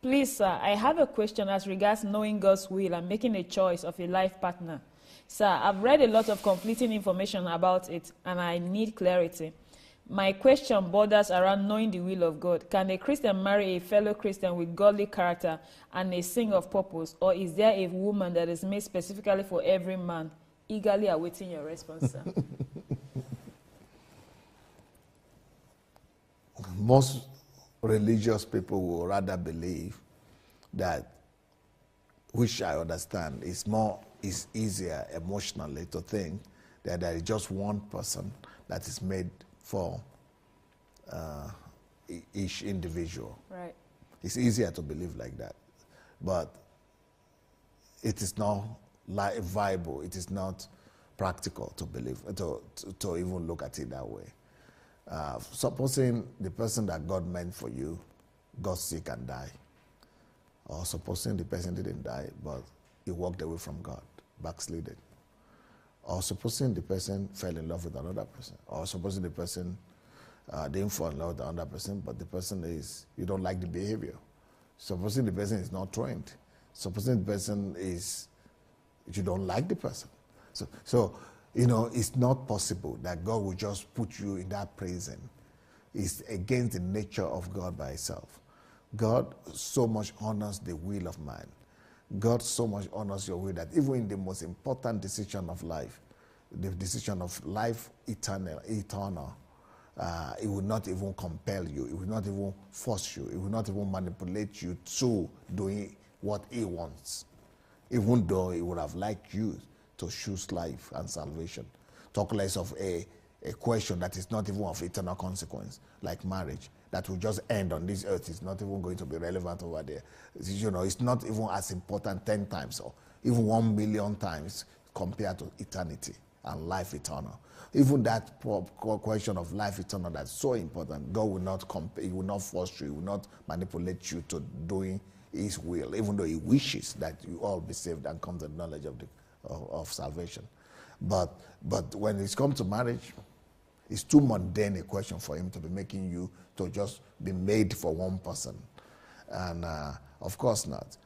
Please, sir, I have a question as regards knowing God's will and making a choice of a life partner. Sir, I've read a lot of conflicting information about it, and I need clarity. My question borders around knowing the will of God. Can a Christian marry a fellow Christian with godly character and a sin of purpose, or is there a woman that is made specifically for every man? Eagerly awaiting your response, sir. Most religious people will rather believe that, which I understand, is easier emotionally to think that there is just one person that is made for each individual. Right. It's easier to believe like that, but it is not viable. It is not practical to believe, to even look at it that way. Supposing the person that God meant for you got sick and died, or supposing the person didn't die, but he walked away from God, backslided, or supposing the person fell in love with another person, or supposing the person didn't fall in love with another person, but the person is, you don't like the behavior. Supposing the person is not trained. Supposing the person is, you don't like the person. So you know, it's not possible that God will just put you in that prison. It's against the nature of God by itself. God so much honors the will of man. God so much honors your will that even in the most important decision of life, the decision of life eternal, it will not even compel you. It will not even force you. It will not even manipulate you to doing what he wants, even though he would have liked you to choose life and salvation. Talk less of a question that is not even of eternal consequence, like marriage, that will just end on this earth. It's not even going to be relevant over there. You know, it's not even as important 10 times or even 1 million times compared to eternity and life eternal. Even that question of life eternal that's so important, God will not he will not force you, he will not manipulate you to doing his will, even though he wishes that you all be saved and come to the knowledge of salvation. But when it comes to marriage, it's too mundane a question for him to be making you to just be made for one person. And of course not.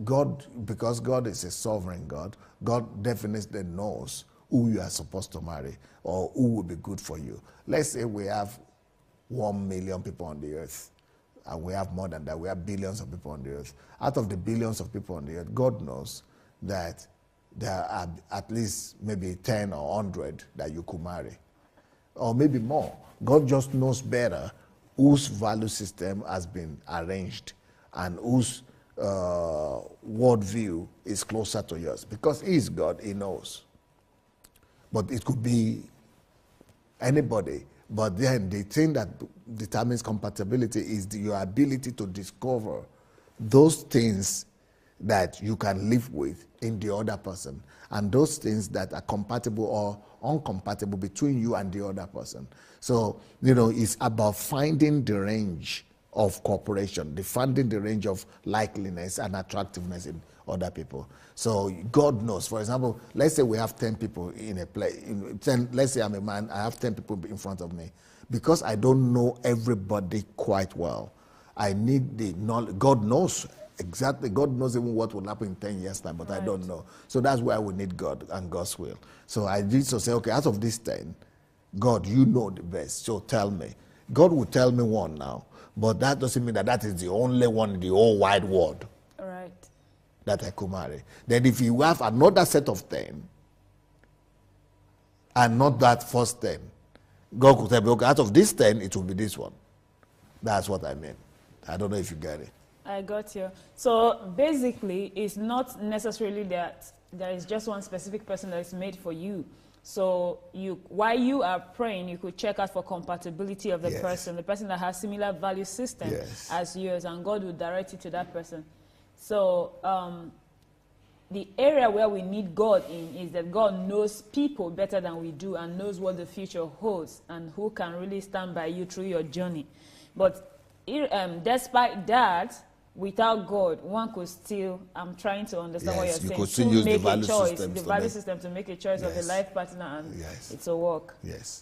God, because God is a sovereign God, God definitely knows who you are supposed to marry or who will be good for you. Let's say we have 1 million people on the earth, and we have more than that. We have billions of people on the earth. Out of the billions of people on the earth, God knows that there are at least maybe 10 or 100 that you could marry, or maybe more. God just knows better whose value system has been arranged and whose worldview is closer to yours. Because he is God, he knows. But it could be anybody. But then the thing that determines compatibility is your ability to discover those things that you can live with in the other person, and those things that are compatible or uncompatible between you and the other person. So, you know, it's about finding the range of cooperation, finding the range of likeliness and attractiveness in other people. So God knows. For example, let's say we have 10 people in a place. Let's say I'm a man, I have 10 people in front of me. Because I don't know everybody quite well, I need the knowledge. God knows exactly. God knows even what will happen in 10 years' time, but right. I don't know. So that's why we need God and God's will. So I need to say, okay, out of these 10, God, you know the best, so tell me. God will tell me one now, but that doesn't mean that that is the only one in the whole wide world right. that I could marry. Then if you have another set of 10, and not that first 10, God could tell me, okay, out of this 10, it will be this one. That's what I mean. I don't know if you get it. I got you. So basically, it's not necessarily that there is just one specific person that is made for you. So while you are praying, you could check out for compatibility of the person that has similar value system as yours, and God will direct you to that person. So the area where we need God in is that God knows people better than we do and knows what the future holds and who can really stand by you through your journey. But despite that, without God, one could still, I'm trying to understand what you're saying, could still use make the value a choice, system the value system to make a choice of a life partner, and it will work. Yes.